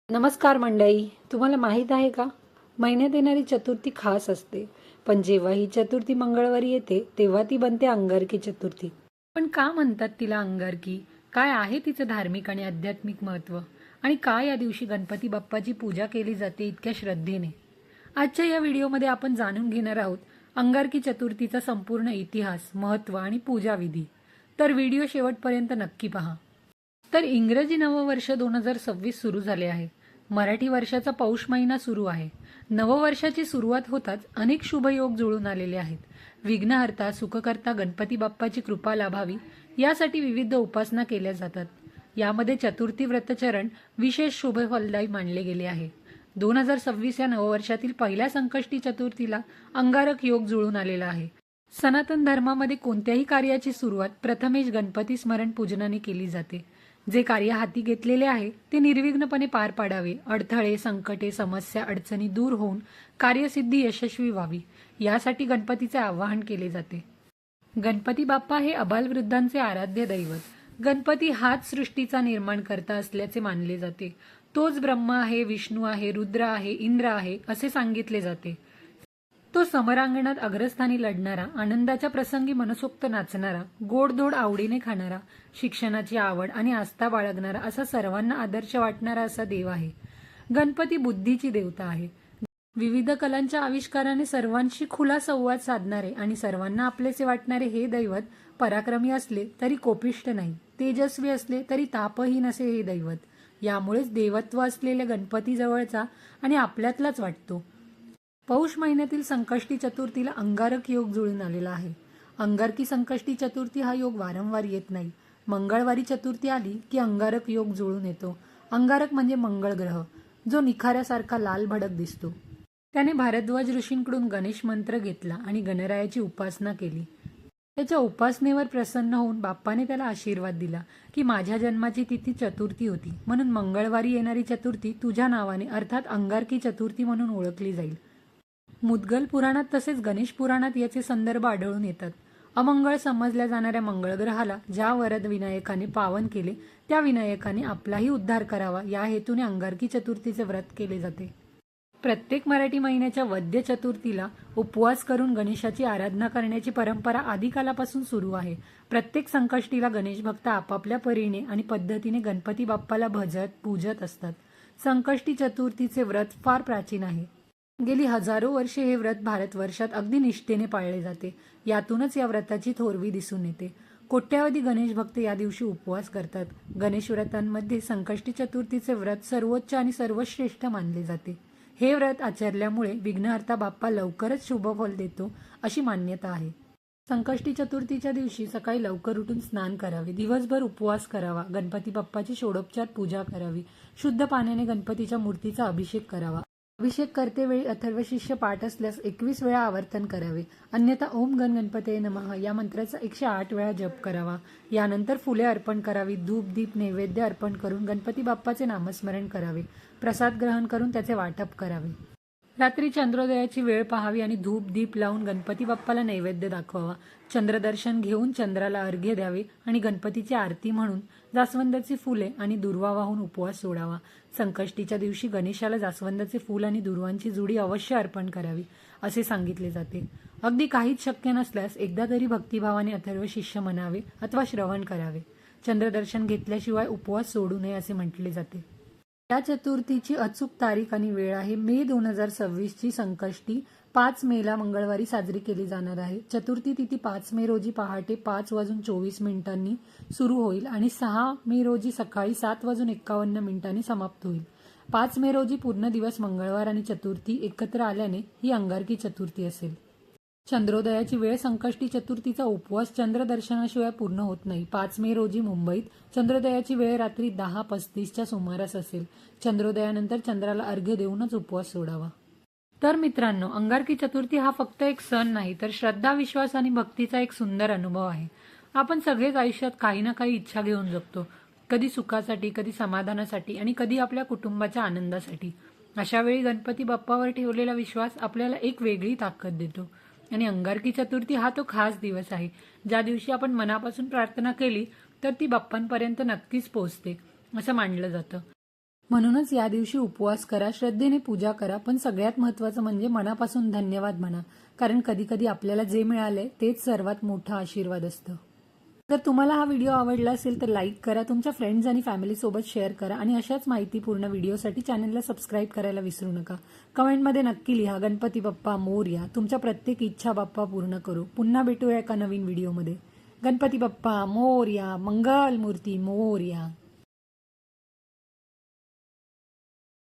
नमस्कार मंडळी, तुम्हाला माहीत आहे का? महिन्यात येणारी चतुर्थी खास असते, पण जेव्हा ही चतुर्थी मंगळवारी येते तेव्हा ती बनते अंगारकी चतुर्थी. पण का म्हणतात तिला अंगारकी? काय आहे तिचं धार्मिक आणि आध्यात्मिक महत्त्व? आणि का या दिवशी गणपती बाप्पाची पूजा केली जाते इतक्या श्रद्धेने? आजच्या या व्हिडिओमध्ये आपण जाणून घेणार आहोत अंगारकी चतुर्थीचा संपूर्ण इतिहास, महत्त्व आणि पूजाविधी. तर व्हिडिओ शेवटपर्यंत नक्की पहा. तर इंग्रजी नववर्ष 2026 सुरू झाले आहे. मराठी वर्षाचा पौष महिना सुरू आहे. नववर्षाची सुरुवात होताच अनेक शुभयोग जुळून आलेले आहेत. विघ्नहर्ता, सुखकर्ता गणपती बाप्पाची कृपा लाभावी यासाठी विविध उपासना केल्या जातात. यामध्ये चतुर्थी व्रतचरण विशेष शुभ फलदायी मानले गेले आहे. 2026 या नववर्षातील पहिल्या संकष्टी चतुर्थीला अंगारक योग जुळून आलेला आहे. सनातन धर्मामध्ये कोणत्याही कार्याची सुरुवात प्रथमेश गणपती स्मरण पूजनाने केली जाते. जे कार्य हाती घेतलेले आहे ते निर्विघ्नपणे पार पाडावे, अडथळे, संकटे, समस्या, अडचणी दूर होऊन कार्यसिद्धी यशस्वी व्हावी यासाठी गणपतीचे आवाहन केले जाते. गणपती बाप्पा हे अबालवृद्धांचे आराध्य दैवत. गणपती हाच सृष्टीचा निर्माणकर्ता असल्याचे मानले जाते. तोच ब्रह्मा आहे, विष्णू आहे, रुद्र आहे, इंद्र आहे असे सांगितले जाते. तो समरांगणात अग्रस्थानी लढणारा, आनंदाच्या प्रसंगी मनसोक्त नाचणारा, गोडधोड आवडीने खाणारा, शिक्षणाची आवड आणि आस्था बाळगणारा असा सर्वांना आदर्श वाटणारा असा देव आहे. गणपती बुद्धीची देवता आहे. विविध कलांच्या आविष्काराने सर्वांशी खुला संवाद साधणारे आणि सर्वांना आपलेसे वाटणारे हे दैवत पराक्रमी असले तरी कोपिष्ट नाही, तेजस्वी असले तरी तापहीन असे हे दैवत. यामुळेच देवत्व असलेल्या गणपती जवळचा आणि आपल्यातलाच वाटतो. पौष महिन्यातील संकष्टी चतुर्थीला अंगारक योग जुळून आलेला आहे. अंगारकी संकष्टी चतुर्थी हा योग वारंवार येत नाही. मंगळवारी चतुर्थी आली की अंगारक योग जुळून येतो. अंगारक म्हणजे मंगळ ग्रह, जो निखाऱ्यासारखा लाल भडक दिसतो. त्याने भारद्वाज ऋषींकडून गणेश मंत्र घेतला आणि गणरायाची उपासना केली. त्याच्या उपासनेवर प्रसन्न होऊन बाप्पाने त्याला आशीर्वाद दिला की माझ्या जन्माची तिथी चतुर्थी होती, म्हणून मंगळवारी येणारी चतुर्थी तुझ्या नावाने अर्थात अंगारकी चतुर्थी म्हणून ओळखली जाईल. मुद्गल पुराणात तसेच गणेश पुराणात याचे संदर्भ आढळून येतात. अमंगळ समजल्या जाणाऱ्या मंगळग्रहाला ज्या वरद विनायकाने पावन केले त्या विनायकाने आपलाही उद्धार करावा या हेतूने अंगारकी चतुर्थीचे व्रत केले जाते. प्रत्येक मराठी महिन्याच्या वद्य चतुर्थीला उपवास करून गणेशाची आराधना करण्याची परंपरा आदिकालापासून सुरू आहे. प्रत्येक संकष्टीला गणेश भक्त आपापल्या परीने आणि पद्धतीने गणपती बाप्पाला भजत पूजत असतात. संकष्टी चतुर्थीचे व्रत फार प्राचीन आहे. गेली हजारो वर्षे हे व्रत भारतवर्षात अगदी निष्ठेने पाळले जाते. यातूनच या व्रताची थोरवी दिसून येते. कोट्यावधी गणेश भक्त या दिवशी उपवास करतात. गणेश व्रतांमध्ये संकष्टी चतुर्थीचे व्रत सर्वोच्च आणि सर्वश्रेष्ठ मानले जाते. हे व्रत आचरल्यामुळे विघ्नहर्ता बाप्पा लवकरच शुभफल देतो अशी मान्यता आहे. संकष्टी चतुर्थीच्या दिवशी सकाळी लवकर उठून स्नान करावे, दिवसभर उपवास करावा, गणपती बाप्पाची षोडोपचार पूजा करावी, शुद्ध पाण्याने गणपतीच्या मूर्तीचा अभिषेक करावा. अभिषेक करतेवेळी अथर्वशीर्ष पाठ असल्यास 21 वेळा आवर्तन करावे, अन्यथा ओम गण गणपतये नमः या मंत्राचा 108 वेळा जप करावा. यानंतर फुले अर्पण करावी, धूप दीप नैवेद्य अर्पण करून गणपती बाप्पाचे नामस्मरण करावे, प्रसाद ग्रहण करून त्याचे वाटप करावे. रात्री चंद्रोदयाची वेळ पाहावी आणि धूप दीप लावून गणपती बाप्पाला नैवेद्य दाखवावा. चंद्रदर्शन घेऊन चंद्राला अर्घ्य द्यावे आणि गणपतीची आरती म्हणून जास्वंदाची फुले आणि दुर्वा वाहून उपवास सोडावा. संकष्टीच्या दिवशी गणेशाला जास्वंदाचे फूल आणि दुर्वांची जुडी अवश्य अर्पण करावी असे सांगितले जाते. अगदी काहीच शक्य नसल्यास एकदा तरी भक्तिभावाने अथर्व शिष्य म्हणावे अथवा श्रवण करावे. चंद्रदर्शन घेतल्याशिवाय उपवास सोडू नये असे म्हटले जाते. या चतुर्थीची अचूक तारीख आणि वेळ आहे मे 2026 ची संकष्टी 5 मेला मंगळवारी साजरी केली जाणार आहे. चतुर्थी तिथी 5 मे रोजी पहाटे 5:24 सुरू होईल आणि 6 मे रोजी सकाळी 7:51 समाप्त होईल. 5 मे रोजी पूर्ण दिवस मंगळवार आणि चतुर्थी एकत्र आल्याने ही अंगारकी चतुर्थी असेल. चंद्रोदयाची वेळ संकष्टी चतुर्थीचा उपवास चंद्रदर्शनाशिवाय पूर्ण होत नाही. 5 मे रोजी मुंबईत चंद्रोदयाची वेळ रात्री 10:35च्या सुमारास असेल. चंद्रोदयानंतर चंद्राला अर्घ्य देऊनच उपवास सोडावा. तर मित्रांनो, अंगारकी चतुर्थी हा फक्त एक सण नाही तर श्रद्धा, विश्वास आणि भक्तीचा एक सुंदर अनुभव आहे. आपण सगळेच आयुष्यात काही ना काही इच्छा घेऊन जगतो, कधी सुखासाठी, कधी समाधानासाठी आणि कधी आपल्या कुटुंबाच्या आनंदासाठी. अशा वेळी गणपती बाप्पावर ठेवलेला विश्वास आपल्याला एक वेगळी ताकद देतो. आणि अंगारकी चतुर्थी हा तो खास दिवस आहे ज्या दिवशी आपण मनापासून प्रार्थना केली तर ती बाप्पांपर्यंत नक्कीच पोहोचते असं मानलं जातं. म्हणूनच या दिवशी उपवास करा, श्रद्धेने पूजा करा, पण सगळ्यात महत्त्वाचं म्हणजे मनापासून धन्यवाद म्हणा. कारण कधी कधी आपल्याला जे मिळालंय तेच सर्वात मोठा आशीर्वाद असतं. जर तुम्हाला हा व्हिडिओ आवडला असेल तर लाईक करा, तुमच्या फ्रेंड्स आणि फॅमिलीसोबत शेअर करा आणि अशाच माहितीपूर्ण व्हिडिओसाठी चॅनलला सबस्क्राईब करायला विसरू नका. कमेंटमध्ये नक्की लिहा गणपती बाप्पा मोरया. तुमच्या प्रत्येक इच्छा बाप्पा पूर्ण करू. पुन्हा भेटूया एका नवीन व्हिडिओमध्ये. गणपती बाप्पा मोरया. मंगल मूर्ती मोरया.